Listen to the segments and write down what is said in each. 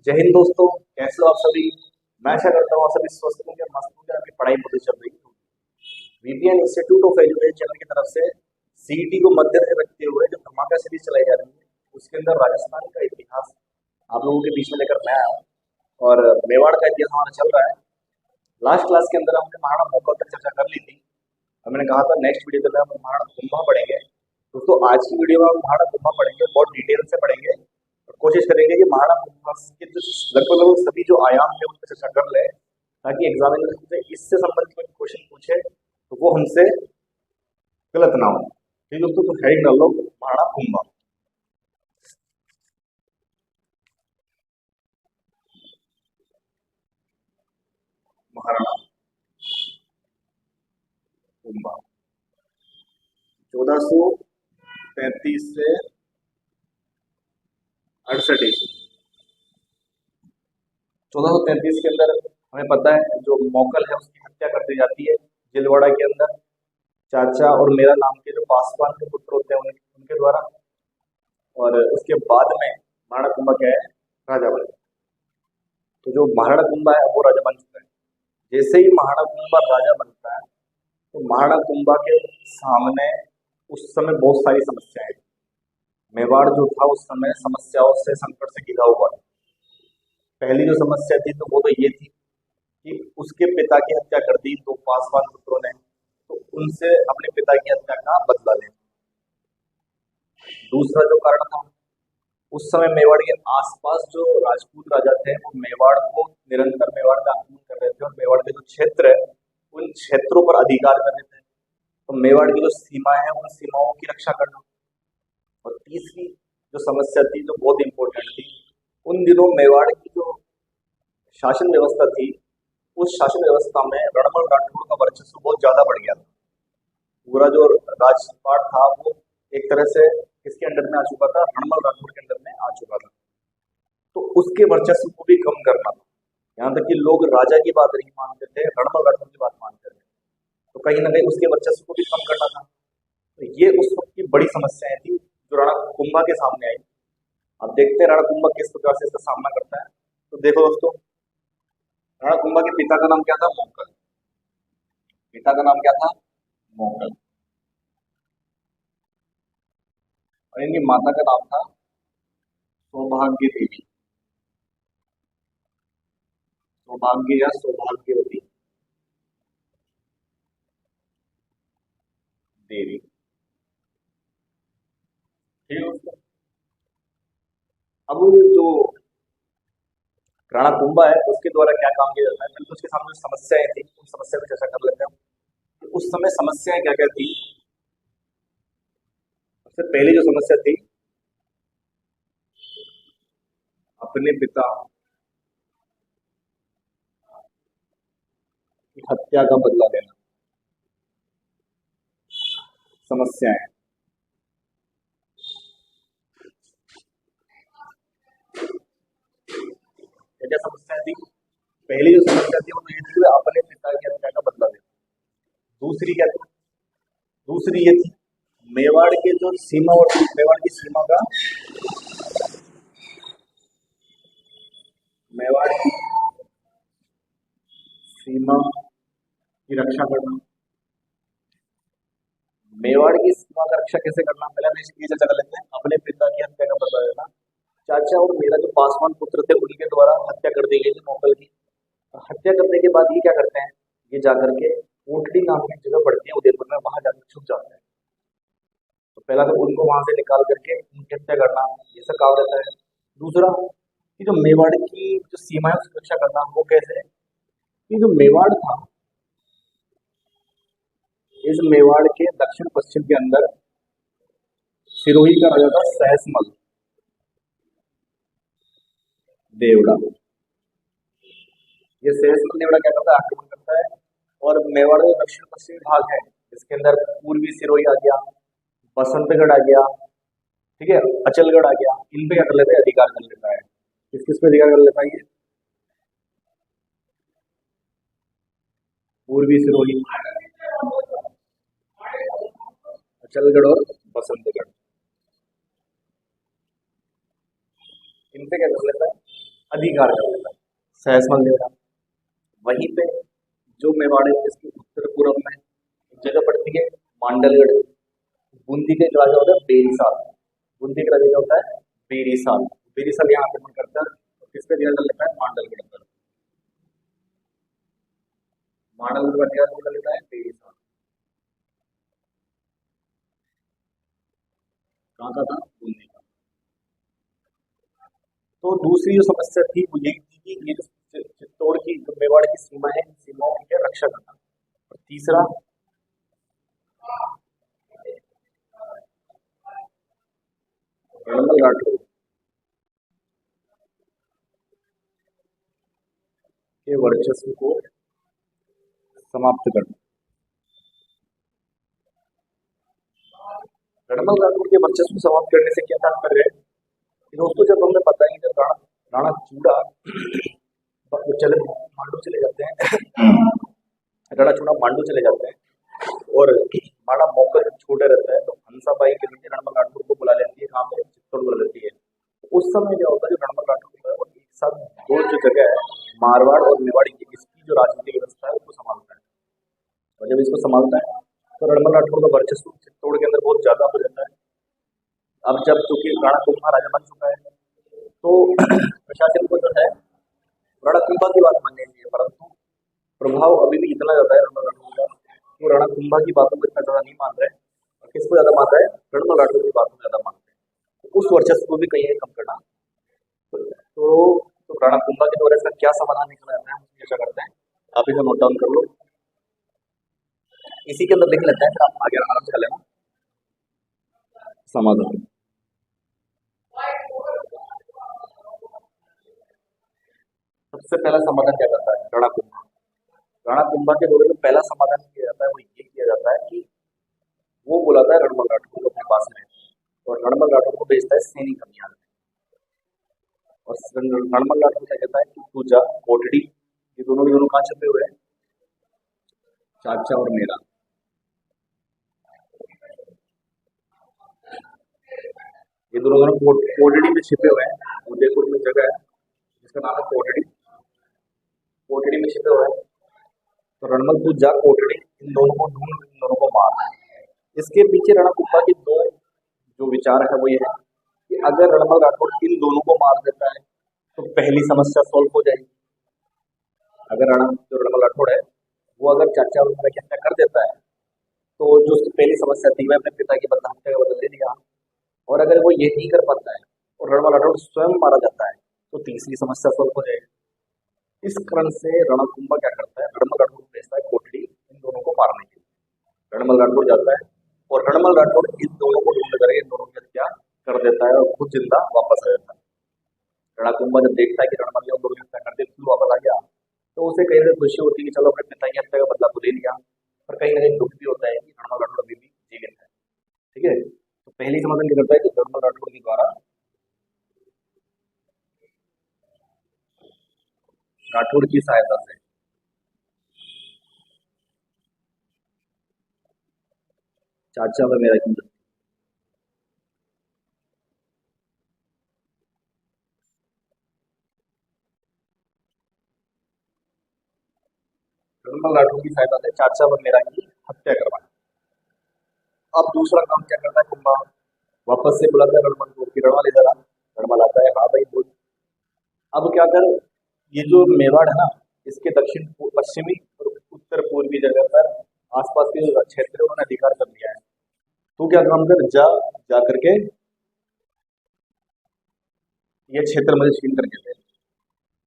जय हिंद दोस्तों। कैसे हो आप सभी। मैं आशा करता हूँ आप सभी स्वस्थ होंगे, मस्त होंगे। आपकी पढ़ाई पूरी चल रही है। VPN institute of education channel की तरफ से सीईटी को मध्य में रखते हुए जो धमाका सीरीज चलाई जा रही है, उसके अंदर राजस्थान का इतिहास आप लोगों के बीच में लेकर मैं आया हूँ। और मेवाड़ का इतिहास हमारा चल रहा है। लास्ट क्लास के अंदर हमने महाराणा मौका पर चर्चा कर ली थी और मैंने कहा था नेक्स्ट वीडियो के अंदर हम महाराणा कुंभा पढ़ेंगे। दोस्तों आज की वीडियो में हम महाराणा कुंभा पढ़ेंगे, बहुत डिटेल से पढ़ेंगे और कोशिश करेंगे कि महाराणा कुंभा के जो लगभग सभी जो आयाम है उन पर चर्चा कर ले, ताकि एग्जामिनर हमसे इससे संबंधित कोई क्वेश्चन पूछे तो वो हमसे गलत ना हो। ठीक दोस्तों, तो हेडिंग डाल लो महाराणा कुंभा। महाराणा कुंभा 1433 से 68 ईस्वी। 1433 के अंदर हमें पता है जो मौकल है उसकी हत्या कर दी जाती है जिलवाड़ा के अंदर, चाचा और मेरा नाम के जो पासवान के पुत्र होते हैं उनके द्वारा। और उसके बाद में महाराणा कुंभा क्या है, राजा बने। तो जो महाराणा कुंभा है वो राजा बन चुका है। जैसे ही महाराणा कुंभा राजा बनता है तो महाराणा कुंभा के सामने उस समय बहुत सारी समस्याएं थी। मेवाड़ जो था उस समय समस्याओं से, संकट से घिरा हुआ था। पहली जो समस्या थी तो वो तो ये थी कि उसके पिता की हत्या कर दी दो पासवान पुत्रों ने, तो उनसे अपने पिता की हत्या का बदला लेना। दूसरा जो कारण था, उस समय मेवाड़ के आसपास जो राजपूत राजा थे वो मेवाड़ को निरंतर मेवाड़ का आक्रमण कर रहे थे और मेवाड़ के जो क्षेत्र है उन क्षेत्रों पर अधिकार कर रहे थे। तो मेवाड़ की जो सीमा है उन सीमाओं की रक्षा करना। और तीसरी जो समस्या थी जो बहुत इंपॉर्टेंट थी, उन दिनों मेवाड़ की जो शासन व्यवस्था थी उस शासन व्यवस्था में रणबल राठौड़ का वर्चस्व बहुत ज्यादा बढ़ गया था। पूरा जो राजपाट था वो एक तरह से किसके अंडर में आ चुका था, रणबल राठौड़ के अंडर में आ चुका था। तो उसके वर्चस्व को भी कम करना था। यहाँ तक कि लोग राजा की बात नहीं मानते थे, रणबल राठौड़ की बात मानते थे। तो कहीं ना कहीं उसके वर्चस्व को भी कम करना था। तो ये उस वक्त की बड़ी समस्याएं थी जो राणा कुंभा के सामने आई। अब देखते हैं राणा कुंभा किस प्रकार से इसका सामना करता है। तो देखो दोस्तों, राणा कुंभा के पिता का नाम क्या था, मोंकल। पिता का नाम क्या था, मोंकल। और इनकी माता का नाम था सौभाग्य देवी। सौभाग्य या सौभाग्यवती देवी। ठीक है दोस्तों। अब जो राणा कुंभा है उसके द्वारा क्या काम किया जाता है, पहले तो उसके सामने जो समस्याएं थी उन समस्या पर चर्चा कर लेते हैं। तो उस समय समस्याएं क्या क्या थी। सबसे पहली जो समस्या थी, अपने पिता की हत्या का बदला लेना। समस्याएं, क्या क्या समस्याएं थी। पहली जो समस्या थी वो ये थी कि अपने पिता की हत्या का बदला लेना। दूसरी क्या थी, दूसरी ये थी मेवाड़ के जो सीमावर्ती, मेवाड़ की सीमा का, मेवाड़ की सीमा की रक्षा करना। मेवाड़ की सीमा का रक्षा कैसे करना, पहले हम ये चर्चा कर लेते हैं। अपने पिता की हत्या का बदला लेना। चाचा और मेरा जो पासवान पुत्र थे उनके द्वारा हत्या कर दी गई थी मोगल की। हत्या करने के बाद ये क्या करते हैं, ये जाकर के कोटड़ी नाम की जगह पड़ती है उदयपुर में, वहां जाकर छुप जाते हैं। तो पहला तो उनको वहां से निकाल करके उनकी हत्या करना, ये सब काम रहता है। दूसरा कि जो मेवाड़ की जो सीमा है उसकी रक्षा करना, वो कैसे है कि जो मेवाड़ था, इस मेवाड़ के दक्षिण पश्चिम के अंदर सिरोही का राजा था सहसमल देवड़ा। ये सहसमल देवड़ा क्या करता है, आक्रमण करता है। और मेवाड़ का दक्षिण पश्चिमी भाग है, इसके अंदर पूर्वी सिरोही आ गया, बसंतगढ़ आ गया, ठीक है, अचलगढ़ आ गया। इन पे क्या कर लेता है, अधिकार कर लेता है। किस किस पे अधिकार कर लेता है ये, पूर्वी सिरोही, अचलगढ़ और बसंतगढ़, इन पे क्या कर लेता है, अधिकार कर लेता है, सहसमल मेवाड़। वहीं पे जो मेवाड़ है इसके उत्तर पूर्व में एक जगह पड़ती है मांडलगढ़। बूंदी के राजा होता है बेरीसाल। बूंदी का राजा क्या होता है? बेरीसाल। बेरीसाल यहाँ आक्रमण करता है और किस पे अधिकार कर लेता है? मांडलगढ़ पर। मांडलगढ़ पर अधिकार कौन कर लेता है? बेरीसाल। कहाँ का था? बूंदी का। तो दूसरी जो समस्या थी वो यही थी कि ये जो चित्तौड़ की जो मेवाड़ की सीमा है, इन सीमाओं की क्या रक्षा करना। और तीसरा, रणमल राठौर के वर्चस्व को समाप्त करना। रणमल राठौर के वर्चस्व को समाप्त करने से क्या तात्पर्य है कि दोस्तों, जब हमें पता है कि जब राणा राणा चूड़ा चले मांडू चले जाते हैं, राणा चूड़ा मांडू चले जाते हैं और माड़ा मौका जब छोटे रहता है तो हंसाबाई के लिए रणमल राठौर को बुला लेती है, कहाँ पे? चित्तौड़ बुला लेती है। तो उस समय क्या होता है, जो रणमल राठौर है वो एक साथ दो जो जगह है, मारवाड़ और मेवाड़ की, इसकी जो राजनीतिक व्यवस्था है उसको संभालता है। और जब इसको संभालता है तो रणमल राठौर का वर्चस्व चित्तौड़ के अंदर बहुत ज्यादा हो जाता है। अब जब चूंकि राणा कुंभा राजा बन चुका है तो प्रशासन को जो है राणा कुंभा की बात माननी चाहिए, परंतु प्रभाव अभी भी इतना ज्यादा है रणमल राठौर का, वो राणा कुंभा की बातों को इतना ज्यादा नहीं मान रहे और किसको ज्यादा मान रहे हैं? रणमल राठौर की बातों को ज्यादा मान रहे हैं। तो उस वर्चस्व को भी कहीं कम करना। तो राणा कुंभा के द्वारा इसका क्या समाधान निकला जाता है, हम चर्चा करते हैं। आप इसे नोट डाउन कर लो, इसी के अंदर लिख लेते हैं, फिर आप आगे आराम से कर लेना समाधान। सबसे पहला समाधान क्या करता है राणा कुंभा? राणा कुंभा के द्वारा जो पहला समाधान किया जाता है वो ये किया जाता है कि वो बुलाता है रणमल राठौर को अपने पास में और रणमल राठौर को भेजता है सैनिक अभियान। और रणमल राठौर क्या कहता है कि तू जा कोटड़ी, ये दोनों के दोनों कहाँ छपे हुए हैं? चाचा और मेरा। ये दोनों दोनों कोटड़ी में छिपे हुए हैं। उदयपुर में जगह है जिसका नाम है कोटड़ी, कोटड़ी में छिपे हुए हैं। तो रणमल तू जा कोटड़ी, इन दोनों को ढूंढ, इन दोनों को मार। इसके पीछे रणा कुंभा की दो जो विचार है वो ये है कि अगर रणमल राठौर इन दोनों को मार देता है तो पहली समस्या सॉल्व हो जाएगी। अगर जो रणमल राठौर है वो अगर चाचा और मेरा की हत्या कर देता है तो जो उसकी पहली समस्या थी, वह अपने पिता की बदला हत्या का बदल ले लिया। और अगर वो ये नहीं कर पाता है और रणमल राठौर स्वयं मारा जाता है तो तीसरी समस्या सॉल्व हो जाएगी। इस कारण से रणकुंभा क्या करता है, रणमल राठौर को भेजता है कोटड़ी इन दोनों को मारने के लिए। रणमल राठौर जाता है और रणमल राठौर इन दोनों को ढूंढ करके इन दोनों की हत्या कर देता है और खुद जिंदा वापस आ जाता है। रणकुंभा जब देखता है कि रणमल ने उन दोनों की हत्या कर दी, खुद वापस आ गया, तो उसे कहीं ना खुशी होती है कि चलो अपने पिता की हत्या का बदला तो ले लिया। पर कहीं ना कहीं दुख भी होता है कि रणमल राठौर अभी भी जीवित है। ठीक है, तो पहली समाधान क्या करता है कि रणमल राठौर के द्वारा राठौर की सहायता से चाचा व मेरा की मृत्यु। रणमल राठौर की सहायता से चाचा व मेरा की हत्या करवाई। अब दूसरा काम क्या करता है कुंभा? वापस से बुलाता है रणमल को कि रणमल इधर आ। रणमल आता है, हाँ भाई बोल। अब क्या कर, ये जो मेवाड़ है ना, इसके दक्षिण पश्चिमी और उत्तर पूर्वी जगह पर आसपास के जो क्षेत्र है उन्होंने अधिकार कर लिया है। तू क्या काम कर, जा, जा करके ये क्षेत्र मुझे छीन करके दे।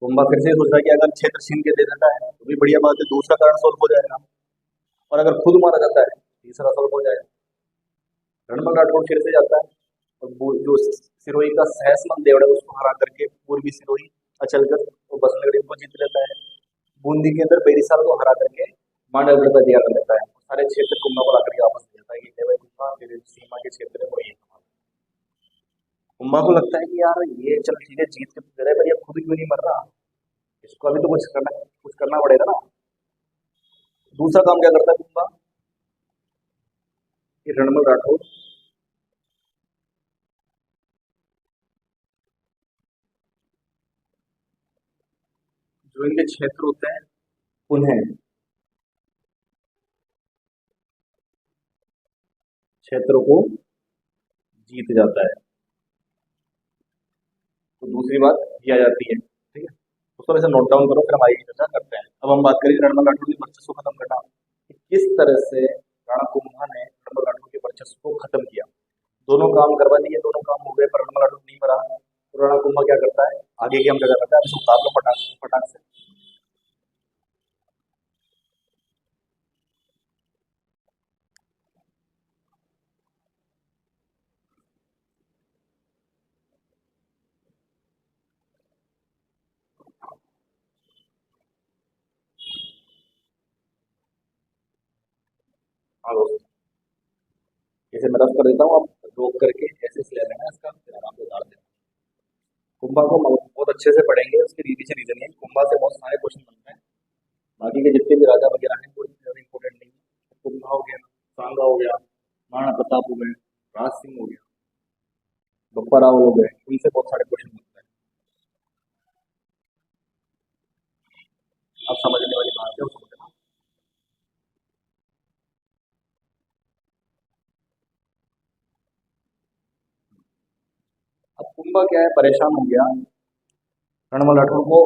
कुंभा फिर से सोचता है कि अगर क्षेत्र छीन के दे देता है तो भी बढ़िया बात है, दूसरा कारण सोल्व हो जाएगा। और अगर खुद मारा जाता है तीसरा सोल्व हो जाएगा। रणमल राठौर फिर से जाता है और वो जो सिरोही का सहसमल देवड़ा है उसको हरा करके पूर्वी सिरोही अचलकर वो बसनगढ़ को जीत लेता है। बूंदी के अंदर बेरीसाल को हरा करके मांडलगढ़ का दिया कर लेता है। सारे क्षेत्र कुंभा को ला करके वापस दे देता है कि भाई कुंभा तेरे सीमा के क्षेत्र है वो ये। कुंभा को लगता है कि यार ये चल ठीक है जीत के तो दे रहा है, पर ये खुद क्यों नहीं मर रहा, इसको अभी तो कुछ करना पड़ेगा ना। दूसरा काम क्या करता है कुंभा कि रणमल राठौर जो इनके क्षेत्र होते हैं उन्हें क्षेत्रों को जीत जाता है। तो दूसरी बात ये आ जाती है, ठीक है। उसको वैसे नोट डाउन करो, फिर हम आगे की चर्चा करते हैं। अब हम बात करेंगे रणमल राठौड़ के वर्चस्व को खत्म करना, कि किस तरह से राणा कुंभा ने रणमल राठौड़ के वर्चस्व को खत्म किया। दोनों काम करवा दिए, दोनों काम हो गए, पर रणमल राठौड़ नहीं मरा। तो राणा कुंभा क्या करता है, आगे की हम जगह करता है, अब इसको उतार लो पटाख पटाख से। हाँ दोस्तों, इसे मैं रफ कर देता हूँ, आप रोक करके ऐसे से ले लेना इसका, फिर आराम से उतार देना। कुंभा को बहुत अच्छे से पढ़ेंगे, उसके पीछे रीजन है, कुंभा से बहुत सारे क्वेश्चन बनते हैं। बाकी के जितने भी राजा वगैरह हैं वो इतने ज्यादा इंपॉर्टेंट नहीं है। कुंभा हो गया, सांगा हो गया, महाराणा प्रताप हो गए, राज सिंह हो गया, बप्पा राव हो गए, इनसे बहुत सारे क्वेश्चन बनते हैं। अब समझने वाली बात है, वो समझना। अब कुंभा क्या है, परेशान हो गया रणमल राठौर को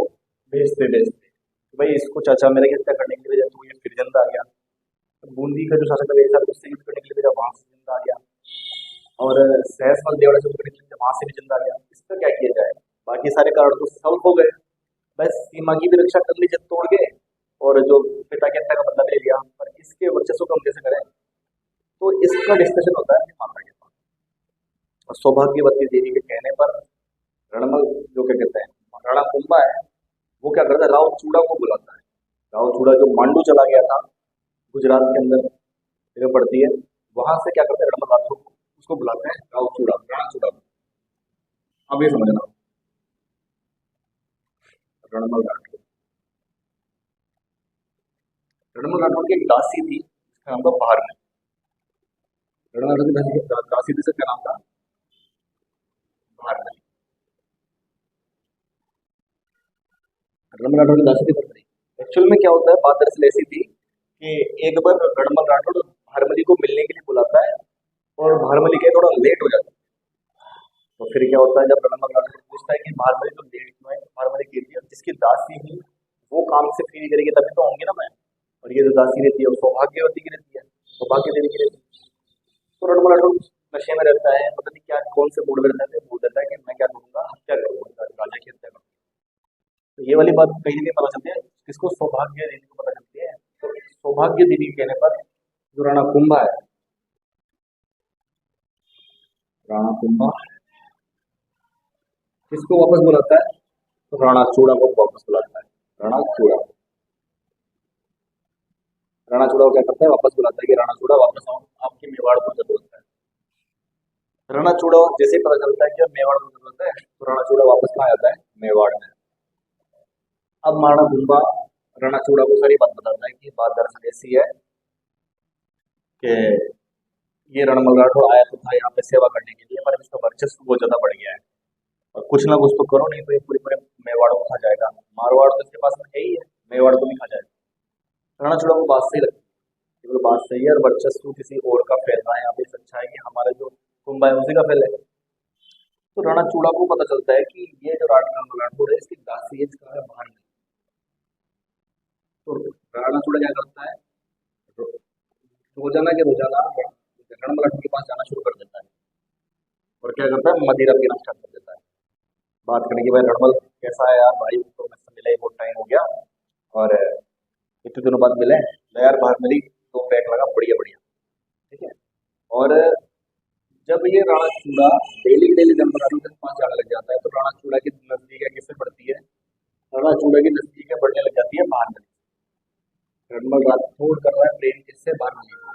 भेजते भेजते कि भाई इसको चाचा मेरे की हत्या करने के लिए भेजा, तो ये फिर जिंदा आ गया। तो बूंदी का जो शासक है था उससे युद्ध करने के लिए भेजा, वहां से जिंदा आ गया। और सहसमल देवड़ा से युद्ध करने के लिए वहां से भी जिंदा आ गया। इसका क्या किया जाए, बाकी सारे कारण तो सॉल्व हो गए, बस सीमा की भी रक्षा कर ली जब तोड़ के, और जो पिता की हत्या का बदला ले लिया, पर इसके वर्चस्व को हम कैसे करें। तो इसका डिस्कशन होता है माता के पास। और सौभाग्यवती देवी के कहने पर रणमल, जो क्या कहते हैं राणा कुंभा है, वो क्या करता है, राव चूड़ा को बुलाता है। राव चूड़ा जो मांडू चला गया था, गुजरात के अंदर जगह पड़ती है, वहां से क्या करते हैं रणमल राठौर को, उसको बुलाते हैं राव चूड़ा, राणा चूड़ा को। अब ये समझना, रणमल राठौर, रणमल राठौर की एक दासी थी जिसका नाम था भारमल। रणमल राठौर की दासी थी, जिसका नाम था भारमल। रणमल राठौर की दासी थी भारमली। एक्चुअल में क्या होता है, बात दरअसल ऐसी थी कि एक बार रणमल राठौर भारमली को मिलने के लिए बुलाता है, और भारमली के थोड़ा लेट हो जाता है। तो फिर क्या होता है, जब रणमल राठौर पूछता है कि भारमली तो लेट क्यों है, तो भारमली कहती है जिसकी दासी हूँ वो काम से फ्री करेगी तभी तो आऊंगी ना मैं। और ये जो दासी रहती है वो सौभाग्यवती की रहती है, सौभाग्य देवी की रहती है। तो रणमल राठौर नशे में रहता है, पता नहीं क्या कौन से मूड में रहता है, तो बोल देता है कि मैं क्या करूंगा, हत्या करूंगा, राजा की हत्या करूंगा। तो ये वाली बात कहीं नहीं पता चलती है, किसको, सौभाग्य देवी को पता चलती है। तो सौभाग्य देवी के कहने पर जो राणा कुंभा है, राणा कुंभा किसको वापस बुलाता है, तो राणा चूड़ा को वापस बुलाता है। राणा चूड़ा, राणा चूड़ा को क्या करता है, वापस बुलाता है कि राणा चूड़ा वापस आओ, आपकी मेवाड़ को जरूरत है। राणा चूड़ा जैसे ही पता चलता है कि अब मेवाड़ को जरूरत है, तो राणा चूड़ा वापस कहाँ आता है, मेवाड़ में। अब महाराणा कुंभा राणा चूड़ा को सारी बात बताता है कि बात दरअसल ऐसी है कि ये रणमल राठौर आया तो था यहाँ पे सेवा करने के लिए, पर इसका वर्चस्व बहुत ज्यादा बढ़ गया है, और कुछ ना कुछ तो करो, नहीं तो ये पूरे पूरे मेवाड़ को खा जाएगा। मारवाड़ तो इसके पास में है ही है, मेवाड़ को भी खा जाएगा। राणा चूड़ा को बात सही लगती है, बिल्कुल बात सही है, और वर्चस्व किसी और का फैलना है, यहाँ पे अच्छा है कि हमारा जो कुंभा है उसी का फैले। तो राणा चूड़ा को पता चलता है कि ये जो राणा राठौर है इसकी दासी है, इसका है भान। तो राणा चूड़ा क्या करता है, रोजाना के रोजाना रणमल राठौर के पास जाना शुरू कर देता है, और क्या करता है, मदिरा पीना स्टार्ट कर देता है। बात करने की, भाई रणमल कैसा है यार भाई, तो मुझसे मिला ही बहुत टाइम हो गया, और इतने दिनों बाद मिले, ले यार बाहर मिली तो पैक लगा बढ़िया बढ़िया, ठीक है। और जब ये राणा चूड़ा डेली डेली रणमल राठौर के पास जाने लग जाता है, तो राणा चूड़ा की नजदीक किससे बढ़ती है, राणा चूड़ा की नजदीक बढ़ने लग जाती है बाहर। रणमल राठौर कर रहा है प्रेम किससे, भारमली को।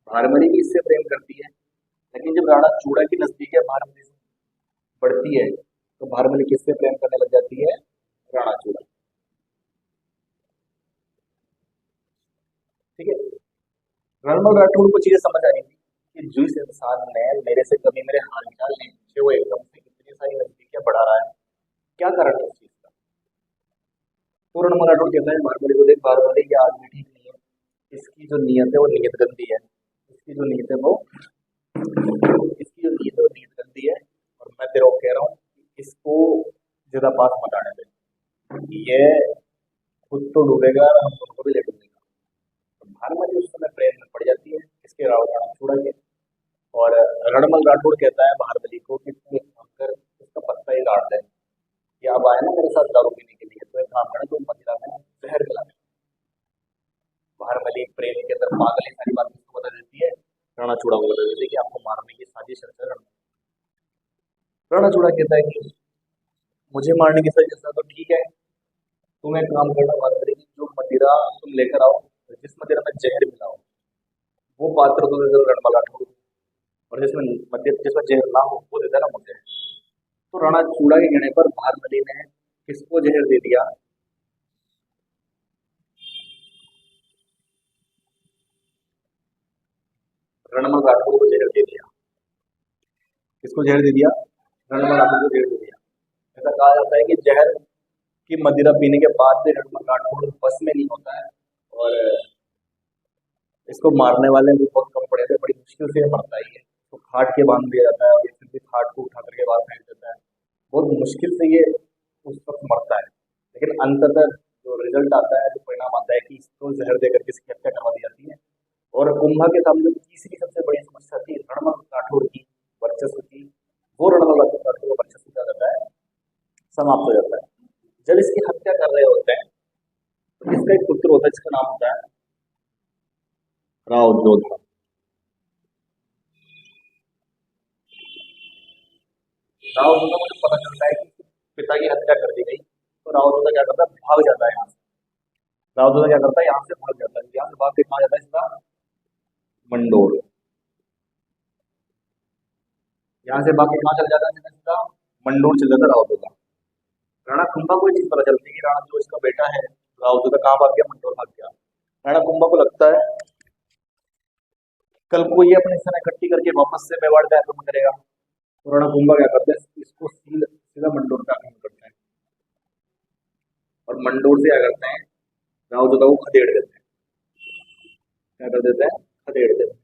भारमली भी इससे प्रेम करती है, लेकिन जब राणा चूड़ा की नजदीक है भारमली से बढ़ती है, तो भारमली किससे प्रेम करने लग जाती है, राणा चूड़ा, ठीक है। रणमल राठौर को चीजें समझ आ रही थी कि जिस इंसान ने मेरे से कभी मेरे हाल चाल नहीं पूछे, वो एकदम से कितनी सारी नजदीकियां बढ़ा रहा क्या कारण है इस चीज का? तो रणमल राठौड़ कहता है महात्मा को देख बारबरी ये आदमी ठीक नहीं है, इसकी जो नीयत है वो नीयत गंदी है, इसकी जो नीयत है वो इसकी जो नीयत है वो नीयत गंदी है, और मैं तेरे को कह रहा हूँ कि इसको ज्यादा पास मत आने दे, ये खुद तो डूबेगा और हम तुमको भी ले डूबेगा। तो भानुमति उस समय प्रेम में पड़ जाती है इसके रावण के। और रणमल राठौड़ कहता है महाबली को कि तू एक काम कर, इसका पत्ता ही काट दे, कि अब आए ना मेरे साथ दारू पीने के लिए, तो एक काम करना, तुम मदिरा में जहर मिला दे। महाबली प्रेम के अंदर पागल ये सारी बातें उसको बता देती है, राणाचूड़ा को बता देती है कि आपको मारने की साजिश रच है। राणाचूड़ा कहता है कि मुझे मारने की साजिश है तो ठीक है, तुम एक काम करना महाबली की, जो मदिरा तुम लेकर आओ, जिस मदिरा में जहर मिलाओ वो पात्र तो दे दो रणमल राठौड़, और जिसमें मध्य जिसमें जहर ना हो वो दे देना मुझे। तो राणा चूड़ा के कहने पर भारमली ने किसको जहर दे दिया? रणमल राठौड़ को जहर दे दिया। किसको जहर दे दिया? रणमल राठौड़ को जहर दे दिया। ऐसा कहा जाता है कि जहर की मदिरा पीने के बाद भी रणमल राठौड़ बस में नहीं होता है, और इसको मारने वाले भी बहुत कम पड़े थे, बड़ी मुश्किल से मरता ही है। तो खाट के बांध दिया जाता है और ये फिर भी खाट को उठा करके बाहर फेंक देता है, बहुत मुश्किल से ये उस वक्त मरता है। लेकिन अंततः जो रिजल्ट आता है, जो परिणाम आता है कि इसको जहर देकर के इसकी हत्या करवा दी जाती है। और कुंभा के सामने जो तीसरी सबसे बड़ी समस्या थी रणमल राठौड़ की वर्चस्व की, वो रणमल राठौड़ का वर्चस्व क्या रहता है, समाप्त हो जाता है। जब इसकी हत्या कर रहे होते हैं तो इसका एक पुत्र होता है जिसका नाम होता है राव जोधा। राव जोधा को जब पता चलता है कि पिता की हत्या कर दी गई, तो राव जोधा क्या करता है, भाग जाता है यहाँ से। राव जोधा क्या करता है, यहाँ से भाग जाता है, यहाँ से भाग के कहाँ जाता है सीधा? मंडोर। यहाँ से भाग के कहाँ चल जाता है सीधा सीधा? मंडोर चल जाता है राव जोधा। राणा कुंभा को ये चीज पता चलती है कि राणा जो इसका बेटा है राव जोधा कहाँ भाग गया, मंडोर भाग गया। राणा कुंभा को लगता है कल को ये अपनी सेना इकट्ठी करके वापस से मेवाड़ पे आक्रमण करेगा। तो राणा कुंभा क्या करते हैं, इसको सीधा सीधा मंडोर पे आक्रमण करते हैं, और मंडोर से क्या करते हैं, राव जोधा को खदेड़ देते हैं। क्या कर देते हैं? खदेड़ देते हैं।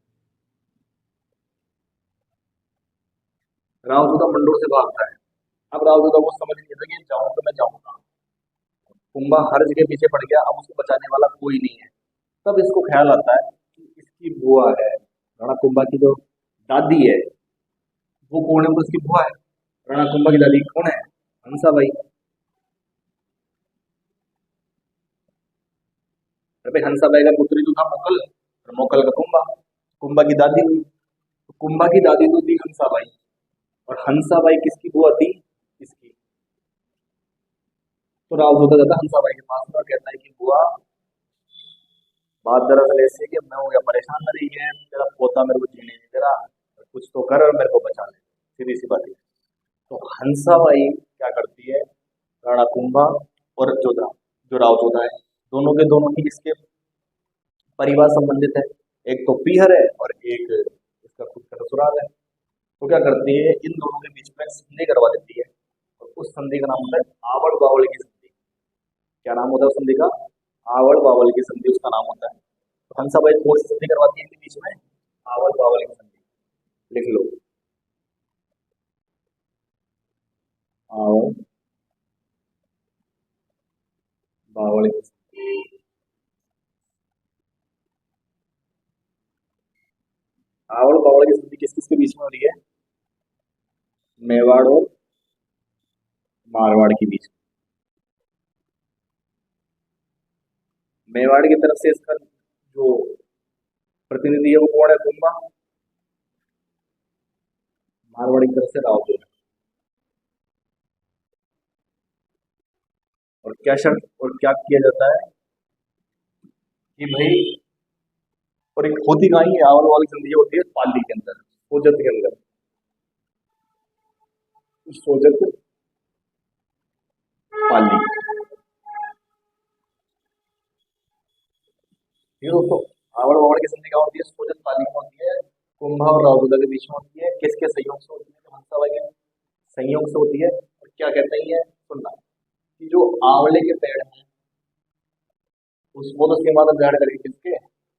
राव जोधा मंडोर से भागता है। अब राव जोधा को समझ नहीं आता कि जाऊं तो मैं जाऊंगा। कुंभा हर जगह पीछे पड़ गया, अब उसको बचाने वाला कोई नहीं है। तब इसको ख्याल आता है कि इसकी बुआ है, राणा कुंभा की जो दादी है वो कौन है, वो उसकी बुआ है। राणा कुंभा की दादी कौन है? हंसाबाई। अरे हंसाबाई का पुत्री तो था मोकल, और मोकल का कुंभा, कुंभा की दादी हुई। तो कुंभा की दादी तो थी हंसाबाई, और हंसाबाई किसकी बुआ थी? इसकी। तो राव जोधा जाता है हंसाबाई के पास में और कहता है कि बुआ, बात दरअसल ऐसी है कि मैं हूँ या परेशान न रही है, तेरा पोता मेरे को जीने नहीं दे रहा, कुछ तो कर और मेरे को बचा ले, सीधी सी बात है। तो हंसाबाई क्या करती है, राणा कुंभा और जोधा, जो राव जोधा है, दोनों के दोनों ही इसके परिवार संबंधित है। एक तो पीहर है और एक इसका खुद का ससुराल है। तो क्या करती है, इन दोनों के बीच में संधि करवा देती है, और उस संधि का नाम होता है आवड़ बावड़ की संधि। क्या नाम होता है उस संधि का? आवड़ बावड़ की संधि उसका नाम होता है। तो हंसाबाई कौन सी संधि करवाती है इनके बीच में? आवड़ बावड़ की संधि। लिख लो, आवड़ बावड़ की संधि। आवड़ बावड़ की संधि किस किस के बीच में हो रही है? मेवाड़ और मारवाड़ के बीच। मेवाड़ की तरफ से इसका जो प्रतिनिधि है वो कौन है? कुंभा। मारवाड़ की तरफ से राव जोधा। और क्या शर्त और क्या किया जाता है कि भाई, और एक होती कहाँ है आवल वाली संधि होती है पाली के अंदर, सोजत के अंदर। सोजत पाली, ये दोस्तों आवड़ बावड़ की संधि क्या होती है? सोजत पाली में होती है, कुंभा और राव जोधा के बीच में होती है। किसके सहयोग से होती है? हंसाबाई के संयोग से होती है। और क्या कहते हैं ये, सुनना, जो आंवले के पेड़ हैं उस वो तो सीमा तक ग्रहण करेंगे किसके,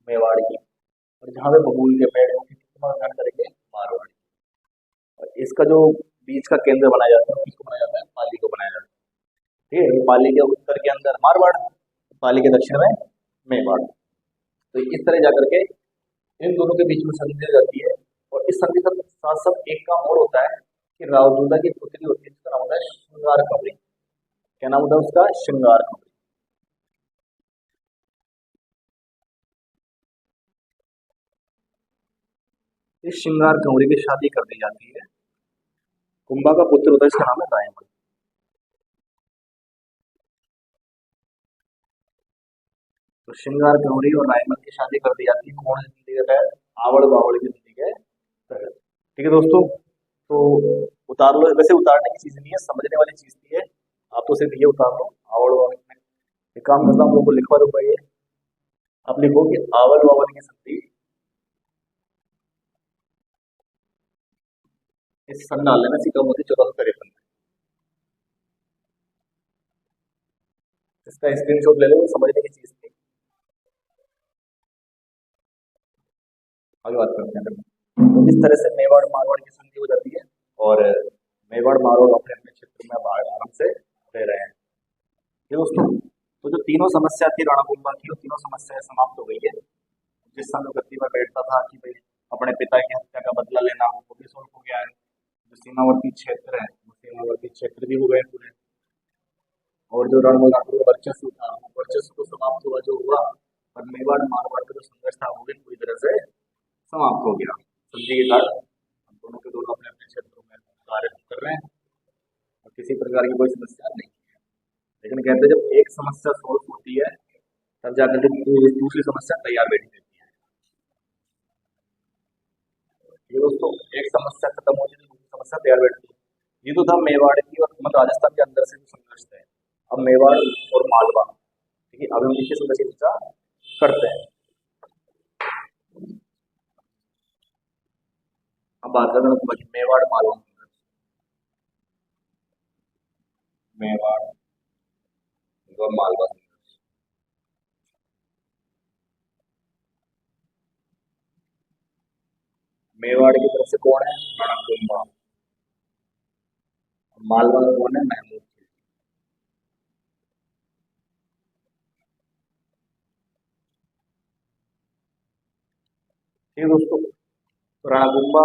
मेवाड़ की। और जहाँ पे बबूल के पेड़ हैं वो किसकी सीमा ग्रहण करेंगे, मारवाड़ की। और इसका जो बीच का केंद्र बनाया जाता है किसको बनाया जाता है, पाली को बनाया जाता है। ठीक है, पाली के उत्तर के अंदर मारवाड़, पाली के दक्षिण में मेवाड़। तो इस तरह जाकर के इन दोनों के बीच में संधि हो जाती है। और इस संधि के साथ साथ एक काम और होता है कि रावदूता की पुत्री होती है जिसका नाम होता है श्रृंगार कंवरी। क्या नाम होता है उसका, श्रृंगार कंवरी। इस श्रृंगार कंवरी की शादी कर दी जाती है, कुंभा का पुत्र होता है इसका नाम है दायमन। तो श्रृंगार कंवरी और रायमल की शादी कर दी जाती है, कौन सी संधि के तहत, आवड़ बावड़ की संधि के तहत। ठीक है दोस्तों, तो उतार लो। वैसे उतारने की चीज नहीं है, समझने वाली चीज थी है। आप तो सिर्फ ये उतार लो, आवड़ बावड़ में। एक काम करता हूँ, हम लोग को लिखवा दो ये। आप लिखो कि आवड़ बावड़ की संधि, इस सन डाल लेना, सी कम होती 1453 में। इसका स्क्रीनशॉट ले लो, समझने की चीज थी। आगे बात करते हैं। तो इस तरह से मेवाड़ मारवाड़ की संधि हो जाती है और मेवाड़ मारवाड़ अपने अपने क्षेत्र में अब आराम से रह रहे हैं। ये दोस्तों, तो जो तीनों समस्या थी रणकुंभा की, वो तीनों समस्याएं समाप्त हो गई है। जिस समय गद्दी पर बैठता था कि भाई अपने पिता की हत्या का बदला लेना, वो भी सॉल्व हो गया है। जो सीमावर्ती क्षेत्र है वो सीमावर्ती क्षेत्र भी हो गए पूरे। और जो रणभंगा वर्चस्व था वो वर्चस्व तो समाप्त हुआ जो हुआ, और मेवाड़ मारवाड़ का जो संघर्ष था वो भी पूरी तरह से समाप्त हो गया संधि के कारण। हम दोनों के दोनों अपने अपने क्षेत्रों में कार्य कर रहे हैं और किसी प्रकार की कोई समस्या नहीं है। लेकिन कहते हैं जब एक समस्या सोल्व होती है तब जाकर के दूसरी समस्या तैयार बैठी रहती है। ये दोस्तों, एक समस्या खत्म होती है तो दूसरी समस्या तैयार बैठती है। ये तो था मेवाड़ की और मध्य राजस्थान के अंदर से जो संघर्ष थे। अब मेवाड़ और मालवा, ठीक है, अब हम इनकी संघर्ष की चर्चा करते हैं। अब बात करते हैं मेवाड़ मालवा संघर्ष। मेवाड़ व मालवा संघर्ष। मेवाड़ की तरफ से कौन है, रणकुंभा। मालवा में कौन है, महमूद। ठीक है दोस्तों, तो रणकुंभा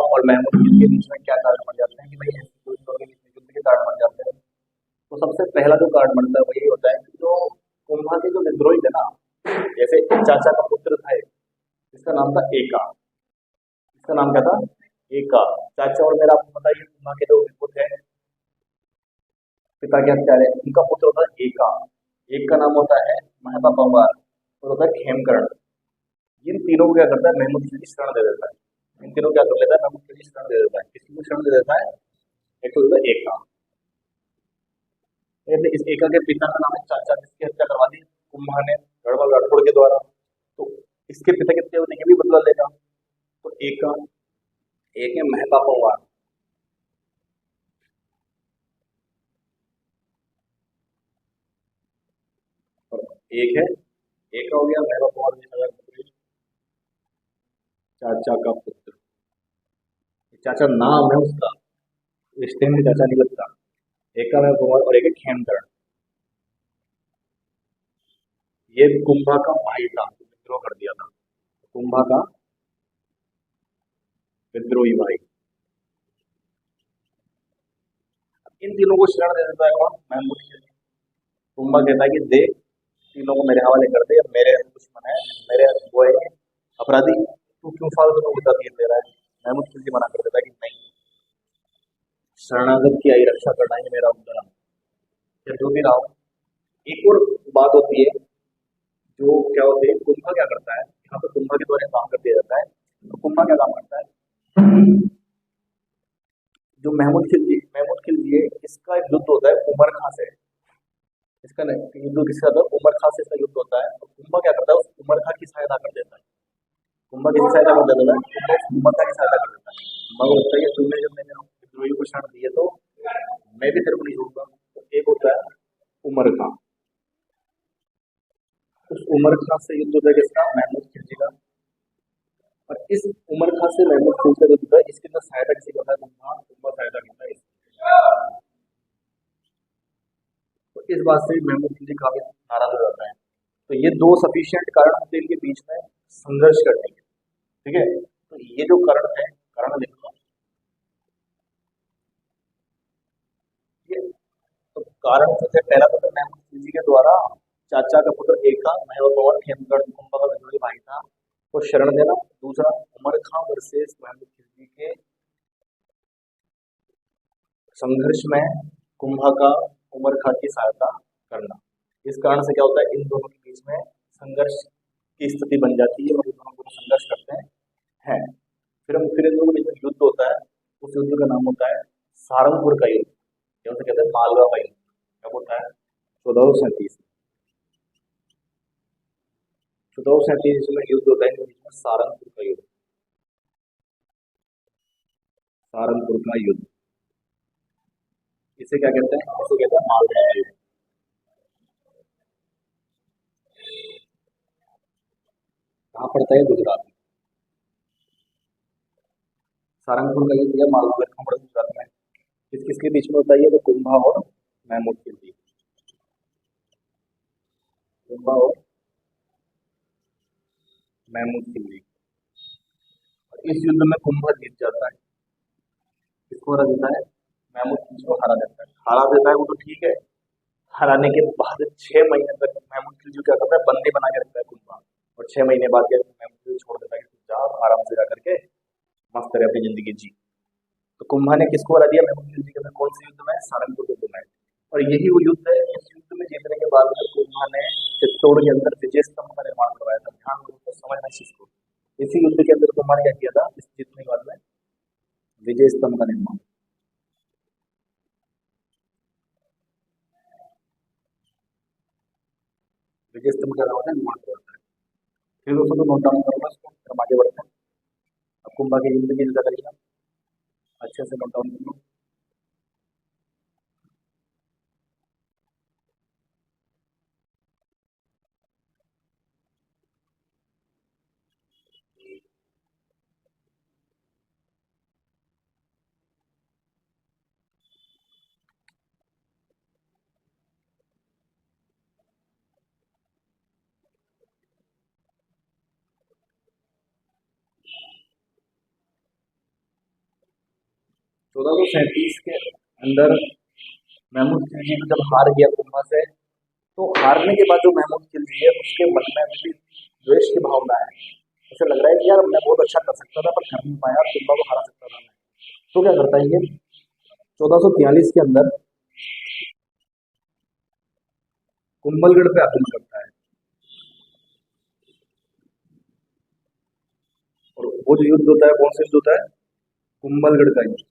और महमूद खिलजी के बीच में क्या कारण बन जाते हैं कि भाई दोनों के बीच में युद्ध के कारण बन जाते हैं। तो सबसे पहला जो कारण बनता है वही होता है कि जो कुंभा के जो विद्रोही थे ना, जैसे चाचा का पुत्र था एक, इसका नाम था एका। इसका नाम क्या था, एका। चाचा और मेरा आपको बताइए कुंभा के जो पुत्र है, पिता के हत्यारे, उनका पुत्र होता है एका। एक का नाम होता है महता पंवार और होता है खेमकर्ण। इन तीनों को क्या करता है, महमूद खिलजी शरण दे देता है। इन तीनों क्या कर लेता है, महमूद खिलजी शरण दे देता है। किसको शरण दे देता है, एक तो होता है एका। इस एका के पिता का नाम है चाचा, जिसकी हत्या करवा दी कुंभा ने गढ़वाल राठौड़ के द्वारा। तो इसके पिता कितने होते हैं, ये भी बदला लेगा। तो एका, एक है महता पंवार, और एक है, एक का हो गया महता पंवार चाचा का पुत्र। चाचा नाम है उसका, रिश्ते में चाचा नहीं लगता। एक का महता पंवार और एक है खेमकर्ण। ये कुंभा का भाई था, विद्रोह कर दिया था, कुंभा का विद्रोही भाई। इन तीनों को शरण दे देता है कौन, महमूद खिलजी। कुंभा कहता है कि दे, तीनों को मेरे हवाले कर दे, अब मेरे दुश्मन है, मेरे वो है अपराधी, तू क्यों फालतू में उल्टा तीर दे रहा है। महमूद खिलजी मना कर देता है कि नहीं, शरणागत की आई रक्षा करना ही मेरा उद्देश्य है। फिर जो भी रहा हो। एक और बात होती है, जो क्या होती है, कुंभा क्या करता है, यहाँ पे कुंभा के द्वारा काम कर दिया जाता है। तो कुंभा क्या काम करता है, जो महमूद खिलजी है, इसका एक युद्ध होता है उमर खां से। इसका युद्ध किसके साथ, उमर खां से इसका युद्ध होता है। तो कुंभा क्या करता है, उस उमर खां की सहायता कर देता है। कुंभा किसकी सहायता कर देता है, कुंभा उमर खां की सहायता कर देता है। कुंभा को लगता है कि तुमने जब मैंने विद्रोही को शरण दिए तो मैं भी तेरे को नहीं छोड़ूंगा। तो एक होता है उमर खां। उस उमर खां से युद्ध होता है किसका? महमूद खिलजी का। और इस उमर खां से महमूद खिलजी का युद्ध होता है, इसके अंदर सहायता किसी करता है? कुंभा। कुंभा सहायता करता है इसकी। तो इस बात से महमूद खिलजी काफी नाराज हो जाता है। तो ये दो सफिशिएंट कारण होते हैं इनके बीच में संघर्ष करने के। ठीक है, तो ये जो कारण है, कारण लिखो ये। तो कारण सबसे पहला तो महमूद खिलजी के द्वारा चाचा का पुत्र एका महबूबा खेमगढ़ कुंभा का विद्रोही भाई था को शरण देना। दूसरा, उमर खां वर्सेस महमूद खिलजी के संघर्ष में कुंभा का उमर खां की सहायता करना। इस कारण से क्या होता है, इन दोनों के बीच में संघर्ष की स्थिति बन जाती है और ये दोनों दोनों संघर्ष करते हैं। फिर इन दोनों के बीच में युद्ध होता है। उस युद्ध का नाम होता है सारंगपुर का युद्ध, या उसे कहते हैं मालवा का युद्ध। कब होता है? 1437। 1437 में युद्ध होता है इनके बीच में, सारंगपुर का युद्ध। सारंगपुर का युद्ध इसे क्या कहते हैं? इसे कहते हैं मालवा का युद्ध। कहाँ पड़ता है? गुजरात में। सारंगपुर का युद्ध या मालवा का युद्ध पड़ता है गुजरात में। किस किसके बीच में होता है? ये तो कुंभा और महमूद खिलजी। कुंभा और महमूद खिलजी। और इस युद्ध में कुंभा जीत जाता है। किसको हरा देता है? महमूद खिलजी को हरा देता है। हरा देता है वो तो ठीक है, हराने के बाद 6 महीने तक महमूद खिलजी क्या करता है? बंदी बना के रखता है कुंभा। और 6 महीने बाद क्या महमूद खिलजी छोड़ देता है कि तू जा आराम से जा करके मस्त रहे अपनी जिंदगी जी। तो कुंभा ने किसको हरा दिया? महमूद खिलजी के अंदर। कौन से युद्ध में? सारंगपुर युद्ध में। और यही वो युद्ध है, इस युद्ध में जीतने के बाद में कुंभा ने चित्तौड़ के अंदर विजय स्तंभ का निर्माण करवाया था। ध्यान दो, समझना इस चीज को। इसी युद्ध के अंदर कुंभा ने क्या किया था? इस जीतने के बाद में विजय स्तंभ का निर्माण। विजय स्तंभ का निर्माण करवाता है। फिर दोस्तों को नोट डाउन करूंगा इसको, फिर हम आगे बढ़ते हैं। अब कुंभा की युद्ध की युद्ध करिएगा, अच्छे से नोट डाउन कर लो। चौदह सौ सैंतीस के अंदर महमूद खिलजी को जब हार गया कुंभा से, तो हारने के बाद जो महमूद खिलजी है उसके मन में भी द्वेष की भावना है। उसे लग रहा है कि यार मैं बहुत अच्छा कर सकता था पर कर नहीं पाया, कुंभा को हरा सकता था मैं। तो क्या करता है ये? 1443 के अंदर कुंभलगढ़ पे आक्रमण करता है। और वो जो युद्ध होता है, कौन सा युद्ध होता है? कुंभलगढ़ का युद्ध।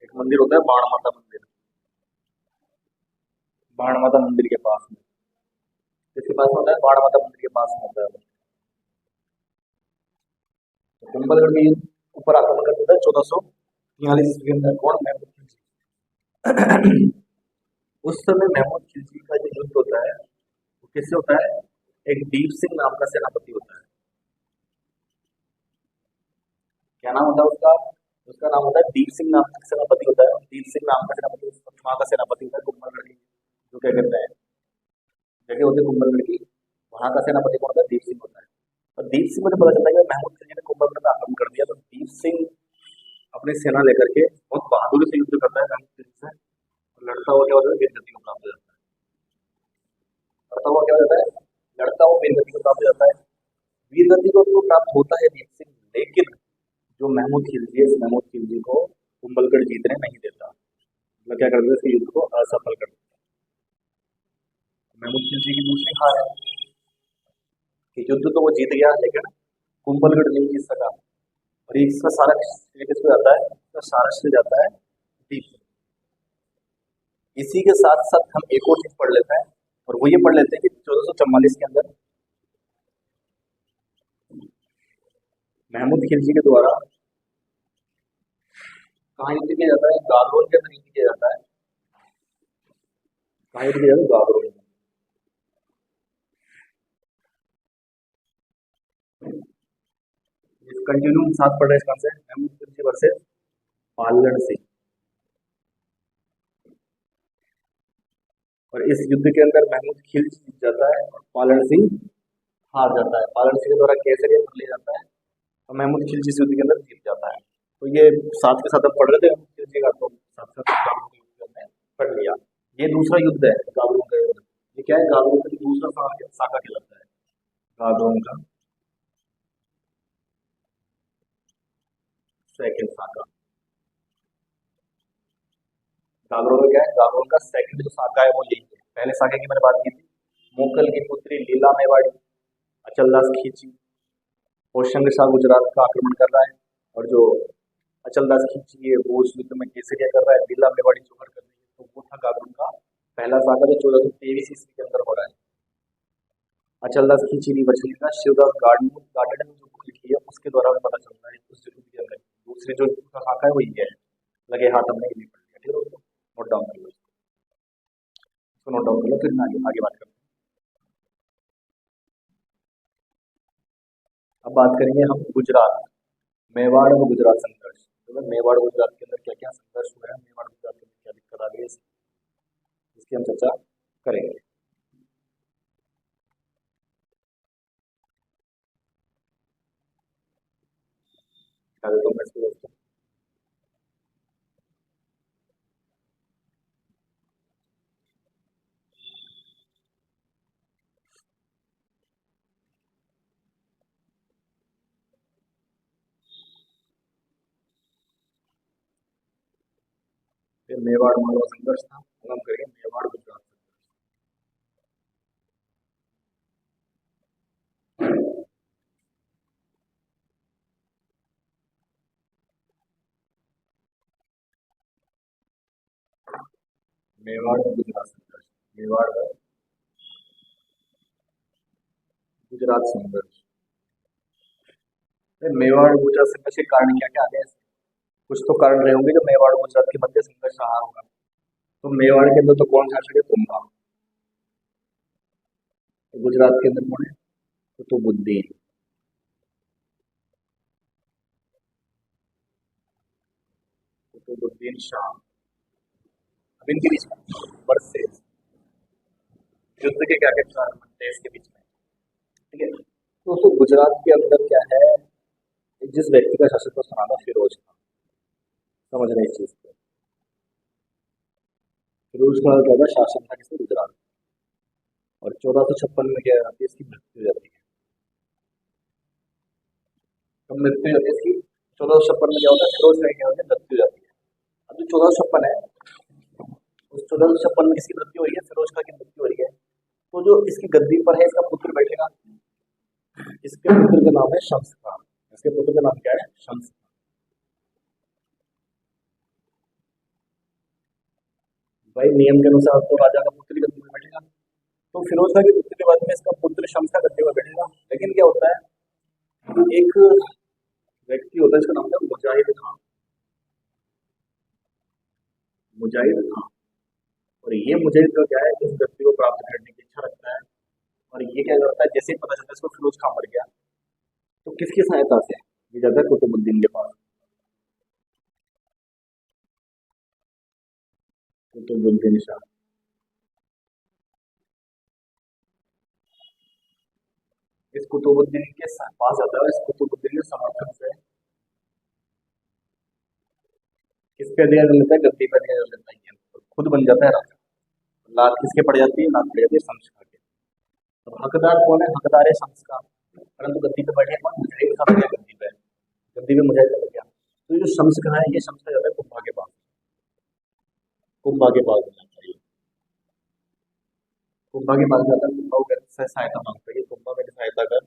एक मंदिर होता है बाण माता मंदिर, बाण माता मंदिर के पास में। किसके पास में होता है? बाण माता मंदिर के पास में होता है। तो कुंभलगढ़ के ऊपर आक्रमण करता है 1443 ईस्वी के अंदर। कौन? महमूद खिलजी। उस समय महमूद खिलजी का जो युद्ध होता है वो किससे होता है? एक दीप सिंह नाम का सेनापति होता है। क्या नाम होता है उसका? उसका नाम होता है दीप सिंह नाम का सेनापति होता है। दीप सिंह नाम का सेनापति वहां का सेनापति होता है कुंभलगढ़ की, जो क्या कहते हैं जगह होती है कुंभलगढ़ की, वहां का सेनापति कौन होता है? दीप सिंह होता है। और दीप सिंह मुझे पता चलता है कि महमूद खिलजी ने कुंभलगढ़ पर आक्रमण कर दिया। तो दीप सिंह अपनी सेना लेकर के बहुत बहादुरी से युद्ध करता है महमूद खिलजी से, और लड़ता हुआ क्या होता है? वीरगति को प्राप्त हो जाता है। लड़ता हुआ क्या हो जाता है? लड़ता हुआ वीरगति को प्राप्त हो जाता है। वीरगति को तो प्राप्त होता है दीप सिंह, लेकिन जो महमूद खिलजी है, इस महमूद खिलजी को कुंभलगढ़ जीतने नहीं देता। मतलब क्या करते हैं? इसके युद्ध को असफल कर देता है। महमूद खिलजी की दूसरी हार है कि युद्ध तो वो जीत गया लेकिन कुंभलगढ़ नहीं जीत सका। और इसका सारा श्रेय किसको जाता है? इसका सारा श्रेय जाता है दीप सिंह। इसी के साथ साथ हम एक और चीज पढ़ लेते हैं, और वो ये पढ़ लेते हैं कि 1444 के अंदर महमूद खिलजी के द्वारा कहाँ युद्ध किया जाता है? गागरोन के अंदर युद्ध किया जाता है। कहाँ युद्ध किया जाता है? गागरोन में। कंटिन्यू साथ पढ़ रहे हैं, कौन से? महमूद खिलजी वर्सेस पालन सिंह। और इस युद्ध के अंदर महमूद खिलजी जीत जाता है और पालन सिंह हार जाता है। पालन सिंह के द्वारा केसरिया पर ले जाता है और महमूद खिलजी इस युद्ध के अंदर जीत जाता है। तो ये साथ के साथ अब पढ़ रहे थे महमूद खिलजी का, तो साथ साथ गागरों के युद्ध हमने पढ़ लिया। ये दूसरा युद्ध है गागरों का युद्ध। ये क्या है? गागरों का दूसरा साका कहलाता है। गागरों का सेकंड साका। गागरों का क्या है? गागरों का सेकंड जो साका है वो यही है। पहले साके की मैंने बात की थी, मोकल की पुत्री लीला मेवाड़ी अचलदास खींची, होशंग शाह गुजरात का आक्रमण कर रहा है और जो अचलदास खींची है वो उस युद्ध में केसरिया कर रहा है, लीला मेवाड़ी जोहर कर रही है। तो वो था गागरों का पहला साका जो 1423 ईस्वी के अंदर हो रहा है। अचलदास खींची ने बचने का शिवदास गार्डन में जो बुक लिखी है उसके द्वारा हमें पता चलता है उस युद्ध के अंदर। दूसरे जो साका है वो ये है, लगे हाथ हमने ये नहीं पढ़ लिया। ठीक है दोस्तों, नोट डाउन कर लो इसको, नोट डाउन कर लो, फिर आगे आगे बात करते हैं। अब बात करेंगे हम गुजरात, मेवाड़ और गुजरात संघर्ष। तो मेवाड़ गुजरात के अंदर क्या क्या संघर्ष हुआ है, मेवाड़ गुजरात के अंदर क्या दिक्कत आ गई है, इसकी हम चर्चा करेंगे। तो मैं इसको दोस्तों ये मेवाड़ मालवा संघर्ष था। अब हम करेंगे मेवाड़ गुजरात संघर्ष। मेवाड़ और गुजरात संघर्ष, मेवाड़ और गुजरात संघर्ष। तो मेवाड़ और गुजरात संघर्ष के कारण क्या क्या आ गए? कुछ तो कारण रहे होंगे जो मेवाड़ और गुजरात के मध्य संघर्ष रहा होगा। तो मेवाड़ के अंदर तो कौन शासक है? तुम्बा। तो गुजरात के अंदर कौन है? कुतुबुद्दीन। कुतुबुद्दीन शाह। अब इनके बीच में वर्सेस युद्ध के क्या क्या कारण बनते हैं इसके बीच में? ठीक है, तो उसको गुजरात के अंदर क्या है, जिस व्यक्ति का शासक उसका नाम है फिरोज खान। समझ रहे इस चीज को? फिरोज खान क्या था? शासन था किसने? गुजरात। और 1456 में क्या आती है? इसकी मृत्यु हो जाती है। तो मृत्यु होती है इसकी 1456 में। क्या होता है? फिरोज खान क्या होता है? मृत्यु हो जाती है। अब जो 1456 है, उस 1456 में किसकी मृत्यु हुई है? फिरोज खान की मृत्यु हुई है। तो जो इसकी गद्दी पर है इसका पुत्र बैठेगा। इसके पुत्र का नाम है शम्स खान। इसके पुत्र का नाम क्या है? शम्स खान। भाई नियम के अनुसार तो राजा का पुत्र ही गद्दी पर बैठेगा। तो फिरोज खान के मृत्यु के बाद में इसका पुत्र शम्स खान गद्दी पर बैठेगा। लेकिन क्या होता है, एक व्यक्ति होता है इसका नाम है मुजाहिद खान। मुजाहिद खान। और ये मुजाहिद का क्या है, इस व्यक्ति को प्राप्त करने की इच्छा रखता है। और ये क्या करता है, जैसे ही पता चलता है इसको फिरोज खान मर गया, तो किसकी सहायता से ये जाता है? कुतुबुद्दीन के पास। कुतुबुद्दीन शाह। इस कुतुबुद्दीन के पास जाता है। इस कुतुबुद्दीन के समर्थन से किस पे अधिकार कर लेता है? गद्दी पे अधिकार कर लेता है। ये तो खुद बन जाता है राजा। लात किसके पड़ जाती है? लात पड़ जाती है शम्स खान के। अब हकदार कौन है? हकदार है शम्स खान, परंतु गद्दी पे बैठे कौन? मुजाहिद खान बैठे गद्दी पे। गद्दी पे मुजाहिद लग गया। तो जो शम्स खान है, ये शम्स खान जाता है कुंभा के पास। कुंभा के पास जाता है। कुंभा के पास जाता है, कुंभा को से सहायता मांगता है कि कुंभा मेरी सहायता कर,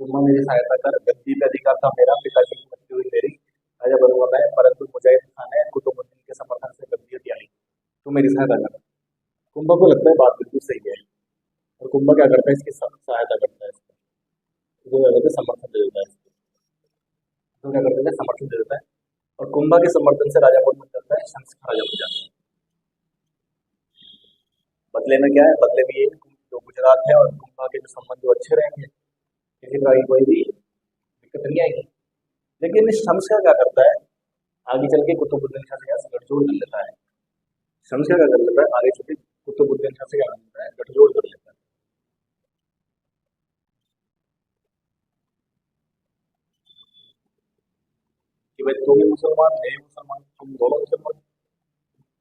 कुंभा मेरी सहायता कर। गद्दी पे अधिकार था मेरा, पिताजी की मृत्यु हुई मेरी, राजा बनूंगा मैं, परंतु मुजाहिद खान ने कुतुबुद्दीन के समर्थन से गद्दी दिया नहीं, तो मेरी सहायता कर। कुंभा को लगता है बात बिल्कुल सही है, और कुंभा क्या करता है? इसकी सहायता करता है, इसको जो है समर्थन दे देता है इसको। तो क्या करते थे, समर्थन दे देता है। और कुंभा के समर्थन से राजा कौन बन जाता है, शंस का राजा बन जाता है। बदले में क्या है, बदले में ये जो गुजरात है और कुंभा के जो संबंध जो अच्छे रहेंगे, किसी प्रकार की कोई भी दिक्कत नहीं आएगी। लेकिन शम्स का क्या करता है, आगे चल के कुतुबुद्दीन शाह से क्या गठजोड़ कर लेता है। शम्स का क्या कर लेता है, आगे चल के कुतुबुद्दीन शाह से क्या कर लेता है, गठजोड़ कर लेता है। कि भाई तुम भी मुसलमान, मैं भी मुसलमान, तुम दोनों मुसलमान,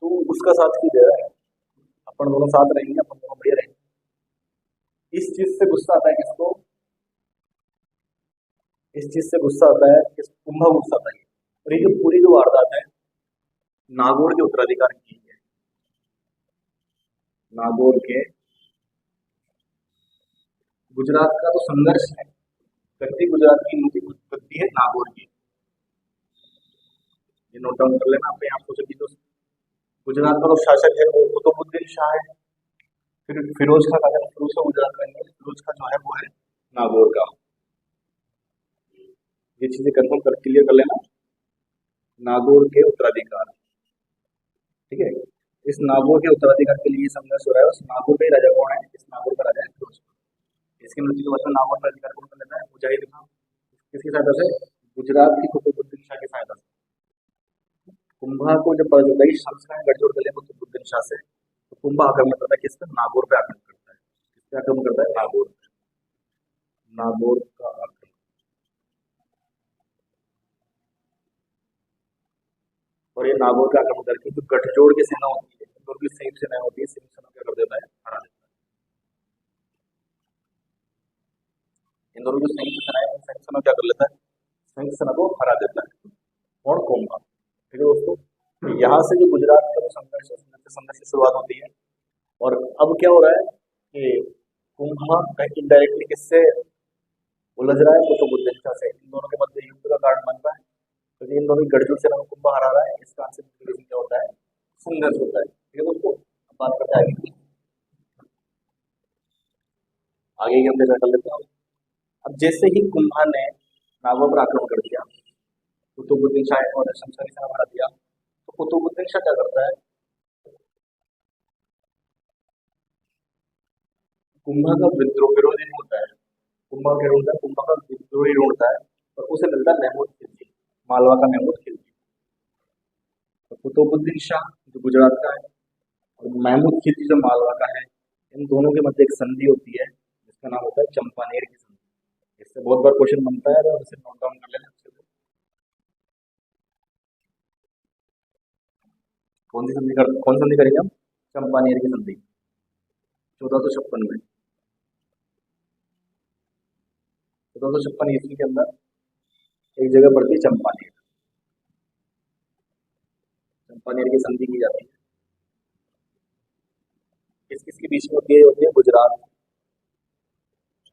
तू उसका साथ क्यों दे रहा है, अपन दोनों साथ रहेंगे, अपन दोनों बढ़िया रहेंगे। इस चीज से गुस्सा आता है किसको, इस चीज से गुस्सा आता है किस, कुंभा को गुस्सा आता है। और ये जो पूरी जो वारदात है, नागौर के उत्तराधिकार की है। नागौर के, गुजरात का तो संघर्ष है, गद्दी गुजरात की मूर्ति गद्दी है नागौर की। ये नोट डाउन कर लेना अपने आप को, कि जो गुजरात का तो शासक है वो कुतुबुद्दीन शाह है। फिर फिरोज खा का, फिरोज का गुजरात का नहीं है, फिरोज खा जो है वो है नागौर का। ये चीजें कंफर्म कर, क्लियर कर लेना। नागौर के उत्तराधिकार, ठीक है। इस नागौर के उत्तराधिकार के लिए संघर्ष हो रहा है। उस नागौर का ही राजा कौन है, इस नागौर का राजा है फिरोज खा। इसकी मृत्यु के बाद में नागौर का अधिकार कौन कर लेता है, मुजाहिद खां। किसकी सहायता से, गुजरात की कुतुबुद्दीन शाह की सहायता से। कुंभा को जब पता चलता है कि शम्स खां ने गठजोड़ कर लिया कुतुबुद्दीन शाह से, तो कुंभा आक्रमण करता है किस पे, नागौर पे आक्रमण करता है। किस पे आक्रमण करता है, नागौर पे। नागौर का आक्रमण। और ये नागौर का आक्रमण करके जो गठजोड़ की सेना होती है, दोनों की संयुक्त सेना होती है, संयुक्त सेना क्या कर देता है, हरा देता है। इन दोनों की संयुक्त सेना है, संयुक्त सेना क्या कर लेता है, संयुक्त सेना को हरा देता है। और कुंभा, ठीक है दोस्तों। तो यहाँ से जो गुजरात का जो संघर्ष है, संघर्ष की शुरुआत होती है। और अब क्या हो रहा है कि कुंभा इनडायरेक्टली किससे उलझ रहा है, कुतुबुद्दीन शाह से। इन दोनों के मध्य युद्ध का कारण बन रहा है, क्योंकि इन दोनों की गठजोड़ सेना को कुंभा हरा रहा है। इसका आंसर क्या होता है, संघर्ष होता है। ठीक है दोस्तों, अब बात करते हैं आगे की। आगे की हम चर्चा कर लेते हैं। अब जैसे ही कुंभा ने नागौर पर आक्रमण कर दिया, कुतुबुद्दीन शाह और शमशानी सेना हरा दिया, तो कुतुबुद्दीन शाह क्या करता है, कुंभा का विद्रोह विरोधी ढूंढता है। कुंभा क्या ढूंढता है, कुंभा का विद्रोही ढूंढता है। और उसे मिलता है महमूद खिलजी, मालवा का महमूद खिलजी। तो कुतुबुद्दीन शाह जो गुजरात का है, और महमूद खिलजी जो मालवा का है, इन दोनों के मध्य एक संधि होती है जिसका नाम होता है चंपानेर की संधि। इससे बहुत बार क्वेश्चन बनता है, और इसे नोट डाउन कर लेना। कौन सी संधि कर, कौन संधि करेंगे हम, चंपानेर की संधि, 1456 में। 1456 ईस्वी के अंदर एक जगह पड़ती है चंपानेर, चंपानेर की संधि की जाती है। किस किस के बीच में होती है, होती है गुजरात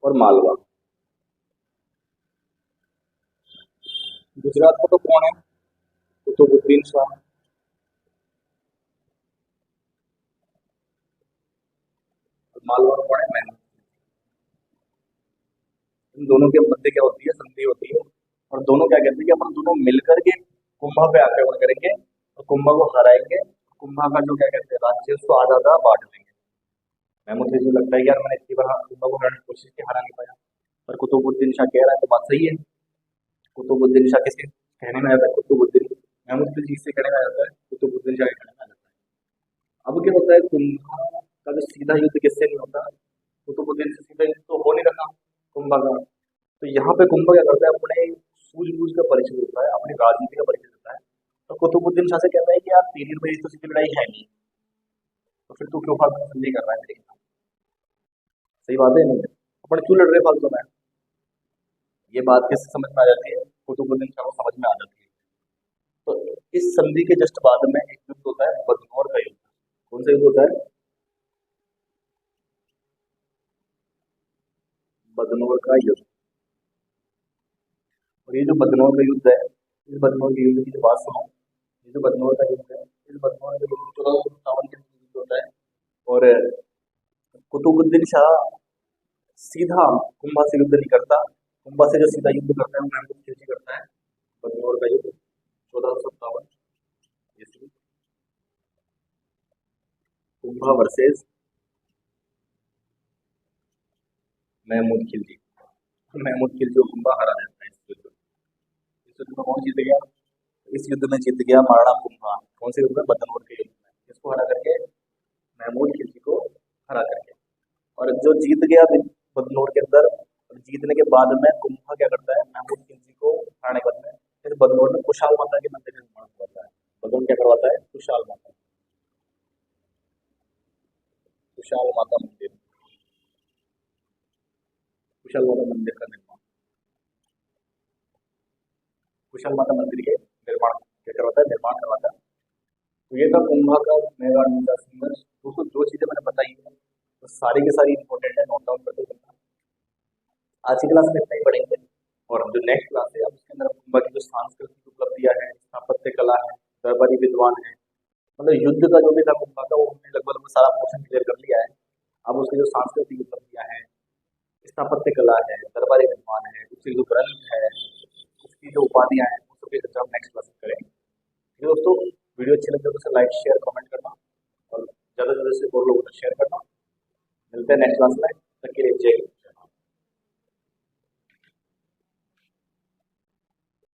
और मालवा। गुजरात को तो कौन है, कुतुबुद्दीन शाह। और मालवा में कौन है, महमूद। इन दोनों के मध्य क्या होती है, संधि होती है। और दोनों क्या कहते हैं कि अपन दोनों मिलकर के कुंभा पे आक्रमण करेंगे और कुंभा को हराएंगे। कुंभा का जो क्या कहते हैं राज्य, उसको आधा आधा बांट देंगे। महमूद को लगता है कि यार मैंने इतनी बार कुंभा को हराने की कोशिश की, हरा नहीं पाया। पर कुतुबुद्दीन शाह कह रहा है तो बात सही है। कुतुबुद्दीन शाह किसके कहने में आता है, कुतुबुद्दीन महमूद किस चीज से कहने में आता है, कुतुबुद्दीन शाह के कहने में आता है। अब क्या होता है, कुंभा का जो सीधा युद्ध किससे नहीं होता, कुतुबुद्दीन से सीधा युद्ध तो हो नहीं रहा कुंभा का। तो यहाँ पे कुंभा क्या करता है, अपने सूझबूझ का परिचय देता है, अपनी राजनीति का परिचय देता है। तो कुतुबुद्दीन शाह से कहता है कि यार तेरी और मेरी तो सीधी लड़ाई है नहीं, तो फिर तू क्यों फालतू में संधि कर रहा है मेरे खिलाफ? सही बात है नहीं, अपन क्यों लड़ रहे फालतू में। ये बात किससे समझ में आ जाती है, कुतुबुद्दीन शाह को समझ में आ जाती है। तो इस संधि के जस्ट बाद में एक युद्ध होता है, बदनौर का युद्ध। कौन सा युद्ध होता है, बदनौर का युद्ध। और ये जो बदनौर का युद्ध है, इस बदनौर के युद्ध की जो बात सुनो। ये जो बदनौर का युद्ध है, इस बदनौर के युद्ध 1457 के युद्ध होता है। और कुतुबुद्दीन शाह सीधा कुंभा से युद्ध नहीं करता। कुंभा से जो सीधा युद्ध करता है वो महमूद खिलजी करता है। बदनौर का युद्ध 1457 ईस्वी। कुंभा वर्सेस महमूद खिलजी। महमूद खिलजी को कुंभा हरा देता है इस युद्ध में। इस युद्ध में कौन जीत गया? इस युद्ध में जीत गया महाराणा कुंभा। कौन से युद्ध में? बदनौर के युद्ध में। इसको हरा करके, महमूद खिलजी को हरा करके। और जो जीत गया बदनौर के अंदर, और जीतने के बाद में कुंभा क्या करता है? महमूद खिलजी को हराने के बाद में फिर बदनौर में कुशाल माता के मंदिर का निर्माण करवाता है। बदनौर क्या करवाता है? कुशाल माता, कुशाल माता मंदिर, कुशाल माता मंदिर का निर्माण, कुशाल माता मंदिर के निर्माण क्या करवाता है? निर्माण करवाता है। तो ये था कुंभा का मेवाड़ में का संघर्ष। दोस्तों जो चीजें मैंने बताई है तो सारी की सारी इंपॉर्टेंट है, नोट डाउन करते चलना। आज की क्लास में इतना ही पढ़ेंगे, और जो नेक्स्ट क्लास है अब उसके अंदर हम कुंभा की जो सांस्कृतिक उपलब्धियां हैं, स्थापत्य कला है, दरबारी विद्वान है, मतलब युद्ध का जो भी था कुंभा का, वो हमने लगभग सारा पोर्शन क्लियर कर लिया है। अब उसकी जो सांस्कृतिक उपलब्धियां हैं, स्थापत्य कला है, दरबारी विद्वान है, उसके जो ग्रंथ है, उसकी जो उपाधियां हैं, उन सबकी चर्चा हम नेक्स्ट क्लास में करेंगे। ठीक है दोस्तों, वीडियो अच्छी लगे तो उसे लाइक शेयर कमेंट करना, और ज़्यादा से ज़्यादा से और लोगों को शेयर करना। मिलते हैं नेक्स्ट क्लास में।